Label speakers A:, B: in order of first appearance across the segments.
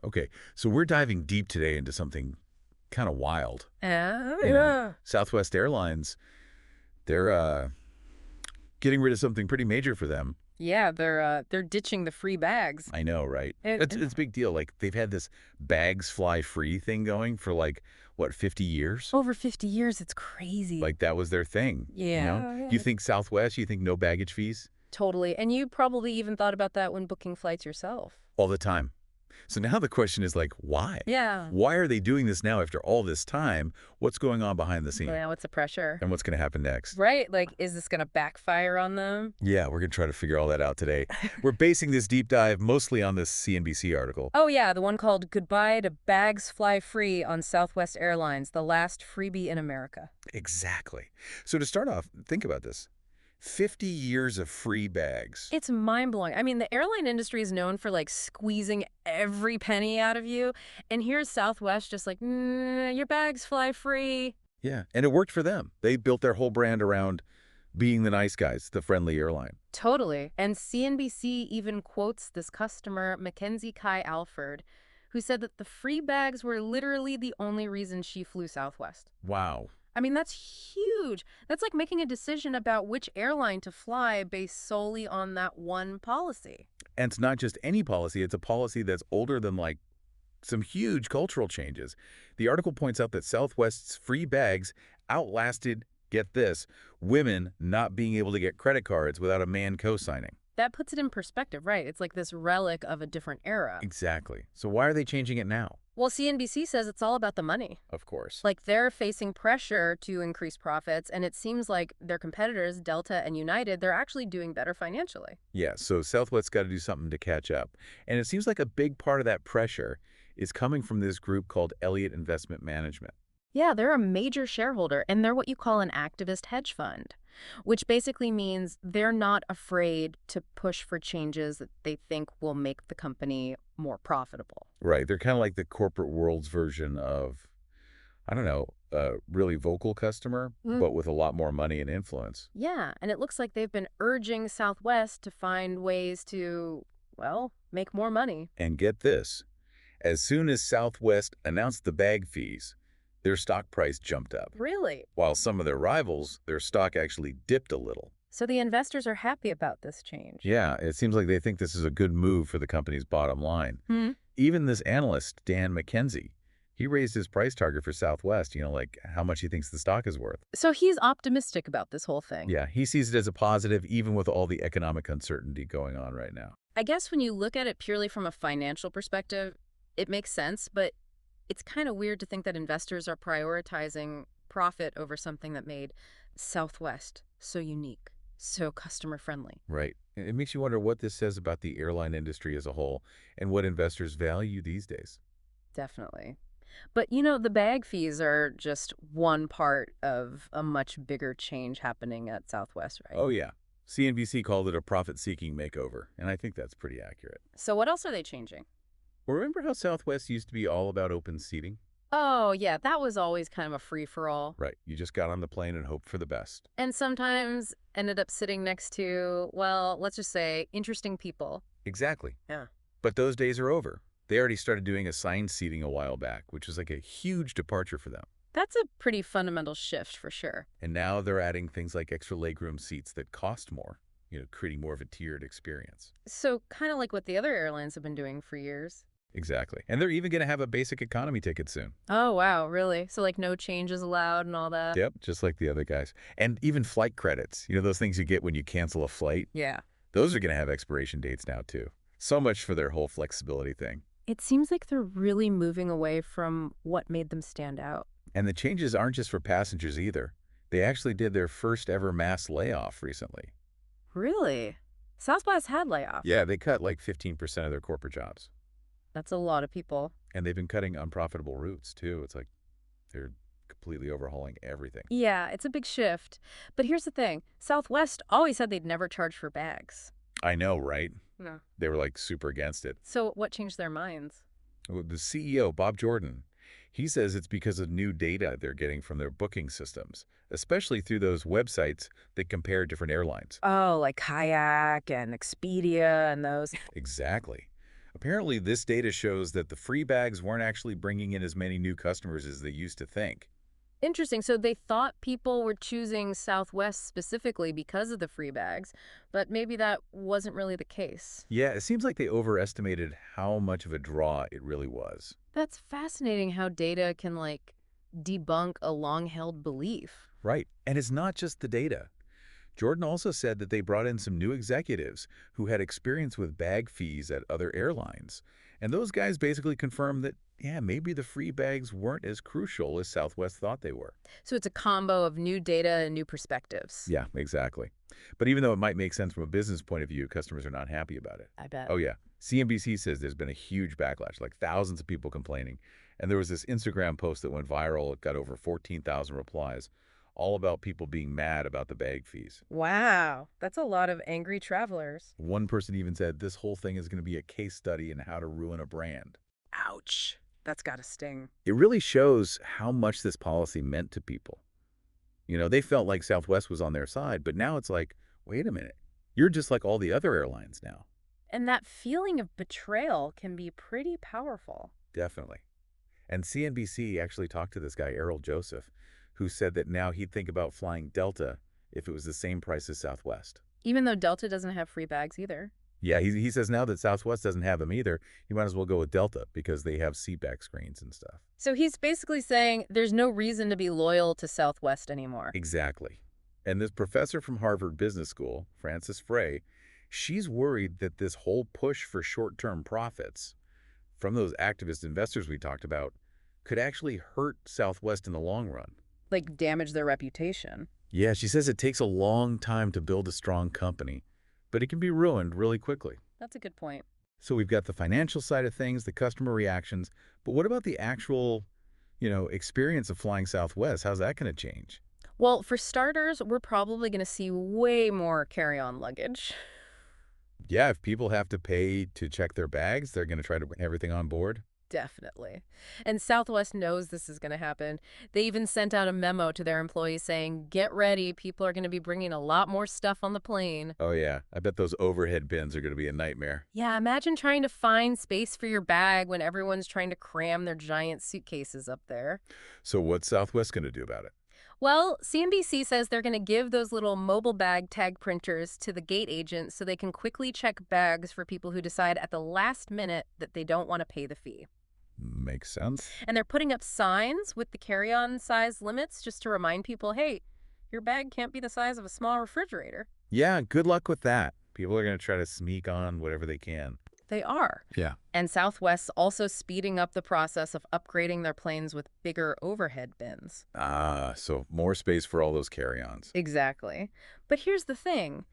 A: Okay, so we're diving deep today into something kind of wild.
B: Yeah.
A: Southwest Airlines, they're getting rid of something pretty major for them.
B: Yeah, they're ditching the free bags.
A: I know, right?
B: It,
A: It's a big deal. Like they've had this bags fly free thing going for like what, 50 years?
B: over 50 years, it's crazy.
A: Like that was their thing, you know?
B: Yeah,
A: You think Southwest, you think no baggage fees
B: totally. And you probably even thought about that when booking flights yourself.
A: all the time. So now the question is like, why?
B: Yeah.
A: Why are they doing this now after all this time? What's going on behind the scene?
B: Well, what's the pressure?
A: And what's going to happen next?
B: Right? Like, is this going to backfire on them?
A: Yeah, we're going to try to figure all that out today. We're basing this deep dive mostly on this CNBC article.
B: Oh, yeah, the one called Goodbye to Bags Fly Free on Southwest Airlines, the last freebie in America.
A: Exactly. So to start off, think about this. 50 years of free bags.
B: It's mind-blowing. I mean, the airline industry is known for, like, squeezing every penny out of you. And here's Southwest just like, your bags fly free.
A: Yeah, and it worked for them. They built their whole brand around being the nice guys, the friendly airline.
B: Totally. And CNBC even quotes this customer, Mackenzie Kai Alford, who said that the free bags were literally the only reason she flew Southwest.
A: Wow.
B: I mean, that's huge. That's like making a decision about which airline to fly based solely on that one policy.
A: And it's not just any policy, it's a policy that's older than like some huge cultural changes. The article points out that Southwest's free bags outlasted, get this, women not being able to get credit cards without a man co-signing.
B: That puts it in perspective, right? It's like this relic of a different era.
A: Exactly. So why are they changing it now?
B: Well, CNBC says it's all about the money.
A: Of course.
B: Like they're facing pressure to increase profits, and it seems like their competitors, Delta and United, they're actually doing better financially.
A: Yeah, so Southwest's got to do something to catch up. And it seems like a big part of that pressure is coming from this group called Elliott Investment Management.
B: Yeah, they're a major shareholder, and they're what you call an activist hedge fund, which basically means they're not afraid to push for changes that they think will make the company more profitable.
A: Right. They're kind of like the corporate world's version of, I don't know, a really vocal customer, but with a lot more money and influence.
B: Yeah, and it looks like they've been urging Southwest to find ways to, well, make more money.
A: And get this, as soon as Southwest announced the bag fees, their stock price jumped up.
B: Really?
A: While some of their rivals, their stock actually dipped a little.
B: So the investors are happy about this change.
A: Yeah, it seems like they think this is a good move for the company's bottom line.
B: Hmm.
A: Even this analyst, Dan McKenzie, he raised his price target for Southwest, like how much he thinks the stock is worth.
B: So he's optimistic about this whole thing.
A: Yeah, he sees it as a positive even with all the economic uncertainty going on right now.
B: I guess when you look at it purely from a financial perspective, it makes sense, but it's kind of weird to think that investors are prioritizing profit over something that made Southwest so unique, so customer-friendly.
A: Right. It makes you wonder what this says about the airline industry as a whole and what investors value these days.
B: Definitely. But, the bag fees are just one part of a much bigger change happening at Southwest, right?
A: Oh, yeah. CNBC called it a profit-seeking makeover, and I think that's pretty accurate.
B: So what else are they changing?
A: Well, remember how Southwest used to be all about open seating?
B: Oh, yeah, that was always kind of a free-for-all.
A: Right. You just got on the plane and hoped for the best.
B: And sometimes ended up sitting next to, well, let's just say, interesting people.
A: Exactly.
B: Yeah.
A: But those days are over. They already started doing assigned seating a while back, which was like a huge departure for them.
B: That's a pretty fundamental shift for sure.
A: And now they're adding things like extra legroom seats that cost more, creating more of a tiered experience.
B: So kind of like what the other airlines have been doing for years.
A: Exactly. And they're even going to have a basic economy ticket soon.
B: Oh, wow, really? So like no changes allowed and all that?
A: Yep, just like the other guys. And even flight credits, those things you get when you cancel a flight.
B: Yeah.
A: Those are going to have expiration dates now, too. So much for their whole flexibility thing.
B: It seems like they're really moving away from what made them stand out.
A: And the changes aren't just for passengers either. They actually did their first ever mass layoff recently.
B: Really? Southwest had layoffs.
A: Yeah, they cut like 15% of their corporate jobs.
B: That's a lot of people.
A: And they've been cutting unprofitable routes, too. It's like they're completely overhauling everything.
B: Yeah, it's a big shift. But here's the thing. Southwest always said they'd never charge for bags.
A: I know, right?
B: No.
A: They were like super against it.
B: So what changed their minds?
A: Well, the CEO, Bob Jordan, he says it's because of new data they're getting from their booking systems, especially through those websites that compare different airlines.
B: Oh, like Kayak and Expedia and those.
A: Exactly. Apparently, this data shows that the free bags weren't actually bringing in as many new customers as they used to think.
B: Interesting. So they thought people were choosing Southwest specifically because of the free bags, but maybe that wasn't really the case.
A: Yeah, it seems like they overestimated how much of a draw it really was.
B: That's fascinating how data can, like, debunk a long-held belief.
A: Right. And it's not just the data. Jordan also said that they brought in some new executives who had experience with bag fees at other airlines. And those guys basically confirmed that, yeah, maybe the free bags weren't as crucial as Southwest thought they were.
B: So it's a combo of new data and new perspectives.
A: Yeah, exactly. But even though it might make sense from a business point of view, customers are not happy about it.
B: I bet.
A: Oh, yeah. CNBC says there's been a huge backlash, like thousands of people complaining. And there was this Instagram post that went viral. It got over 14,000 replies, all about people being mad about the bag fees.
B: Wow, that's a lot of angry travelers.
A: One person even said this whole thing is going to be a case study in how to ruin a brand.
B: Ouch. That's gotta sting.
A: It really shows how much this policy meant to people. You know, they felt like Southwest was on their side, but now it's like, wait a minute, you're just like all the other airlines now.
B: And that feeling of betrayal can be pretty powerful.
A: Definitely. And CNBC actually talked to this guy, Errol Joseph, who said that now he'd think about flying Delta if it was the same price as Southwest.
B: Even though Delta doesn't have free bags either.
A: Yeah, he says now that Southwest doesn't have them either, you might as well go with Delta because they have seatback screens and stuff.
B: So he's basically saying there's no reason to be loyal to Southwest anymore.
A: Exactly. And this professor from Harvard Business School, Frances Frey, she's worried that this whole push for short-term profits from those activist investors we talked about could actually hurt Southwest in the long run.
B: Like damage their reputation.
A: Yeah, she says it takes a long time to build a strong company, but it can be ruined really quickly.
B: That's a good point.
A: So we've got the financial side of things, the customer reactions, but what about the actual, experience of flying Southwest? How's that going to change?
B: Well, for starters, we're probably going to see way more carry-on luggage.
A: Yeah, if people have to pay to check their bags, they're going to try to bring everything on board.
B: Definitely. And Southwest knows this is going to happen. They even sent out a memo to their employees saying, get ready, people are going to be bringing a lot more stuff on the plane.
A: Oh, yeah. I bet those overhead bins are going to be a nightmare.
B: Yeah, imagine trying to find space for your bag when everyone's trying to cram their giant suitcases up there.
A: So what's Southwest going to do about it?
B: Well, CNBC says they're going to give those little mobile bag tag printers to the gate agents so they can quickly check bags for people who decide at the last minute that they don't want to pay the fee.
A: Makes sense.
B: And they're putting up signs with the carry-on size limits just to remind people, hey, your bag can't be the size of a small refrigerator.
A: Yeah, good luck with that. People are going to try to sneak on whatever they can.
B: They are.
A: Yeah.
B: And Southwest's also speeding up the process of upgrading their planes with bigger overhead bins.
A: Ah, so more space for all those carry-ons.
B: Exactly. But here's the thing.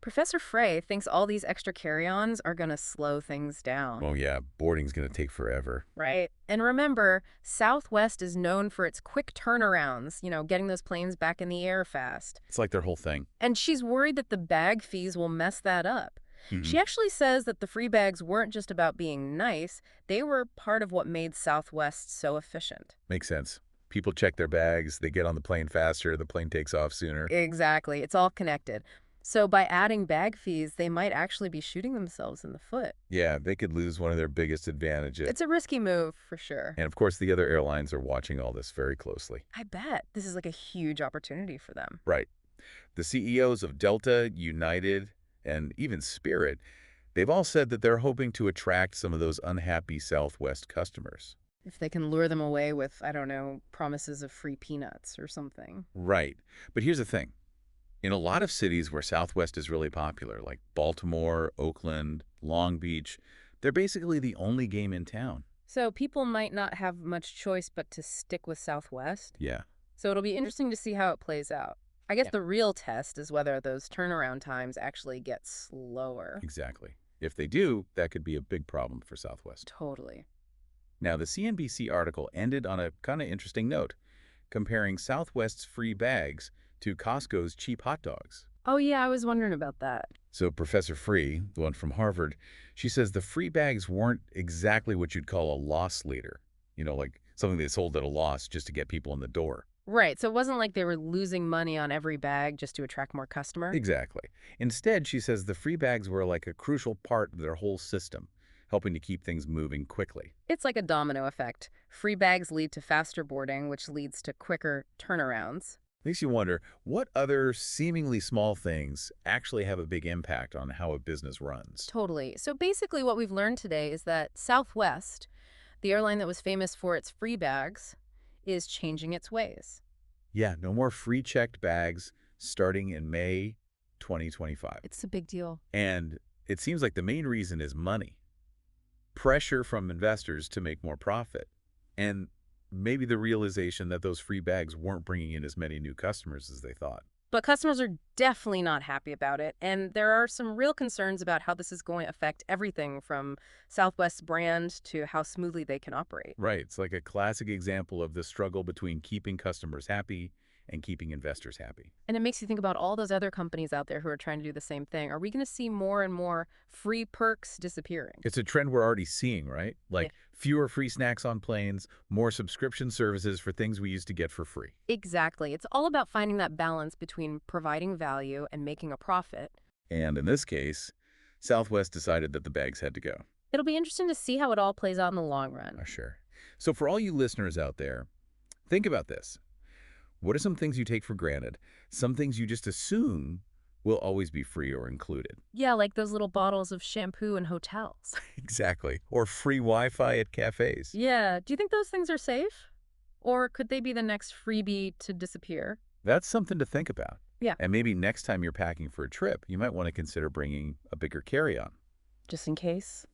B: Professor Frey thinks all these extra carry-ons are going to slow things down.
A: Oh, yeah, boarding's going to take forever.
B: Right. And remember, Southwest is known for its quick turnarounds, getting those planes back in the air fast.
A: It's like their whole thing.
B: And she's worried that the bag fees will mess that up. She actually says that the free bags weren't just about being nice, they were part of what made Southwest so efficient.
A: Makes sense. People check their bags, they get on the plane faster, the plane takes off sooner.
B: Exactly. It's all connected. So by adding bag fees, they might actually be shooting themselves in the foot.
A: Yeah, they could lose one of their biggest advantages.
B: It's a risky move, for sure.
A: And of course, the other airlines are watching all this very closely.
B: I bet. This is like a huge opportunity for them.
A: Right. The CEOs of Delta, United, and even Spirit, they've all said that they're hoping to attract some of those unhappy Southwest customers.
B: If they can lure them away with, I don't know, promises of free peanuts or something.
A: Right. But here's the thing. In a lot of cities where Southwest is really popular, like Baltimore, Oakland, Long Beach, they're basically the only game in town.
B: So people might not have much choice but to stick with Southwest.
A: Yeah.
B: So it'll be interesting to see how it plays out. I guess the real test is whether those turnaround times actually get slower.
A: Exactly. If they do, that could be a big problem for Southwest.
B: Totally.
A: Now, the CNBC article ended on a kind of interesting note, comparing Southwest's free bags to Costco's cheap hot dogs.
B: Oh, yeah, I was wondering about that.
A: So Professor Free, the one from Harvard, she says the free bags weren't exactly what you'd call a loss leader. Like something they sold at a loss just to get people in the door.
B: Right, so it wasn't like they were losing money on every bag just to attract more customers?
A: Exactly. Instead, she says the free bags were like a crucial part of their whole system, helping to keep things moving quickly.
B: It's like a domino effect. Free bags lead to faster boarding, which leads to quicker turnarounds.
A: Makes you wonder, what other seemingly small things actually have a big impact on how a business runs?
B: Totally. So basically, what we've learned today is that Southwest, the airline that was famous for its free bags, is changing its ways.
A: Yeah, no more free checked bags starting in May 2025.
B: It's a big deal.
A: And it seems like the main reason is money. Pressure from investors to make more profit. And maybe the realization that those free bags weren't bringing in as many new customers as they thought.
B: But customers are definitely not happy about it, and there are some real concerns about how this is going to affect everything from Southwest's brand to how smoothly they can operate.
A: Right. It's like a classic example of the struggle between keeping customers happy and keeping investors happy.
B: And it makes you think about all those other companies out there who are trying to do the same thing. Are we going to see more and more free perks disappearing?
A: It's a trend we're already seeing, right? Like fewer free snacks on planes, more subscription services for things we used to get for free.
B: Exactly. It's all about finding that balance between providing value and making a profit.
A: And in this case, Southwest decided that the bags had to go.
B: It'll be interesting to see how it all plays out in the long run.
A: Sure. So for all you listeners out there, think about this. What are some things you take for granted? Some things you just assume will always be free or included.
B: Yeah, like those little bottles of shampoo in hotels.
A: Exactly. Or free Wi-Fi at cafes.
B: Yeah. Do you think those things are safe? Or could they be the next freebie to disappear?
A: That's something to think about.
B: Yeah.
A: And maybe next time you're packing for a trip, you might want to consider bringing a bigger carry-on.
B: Just in case.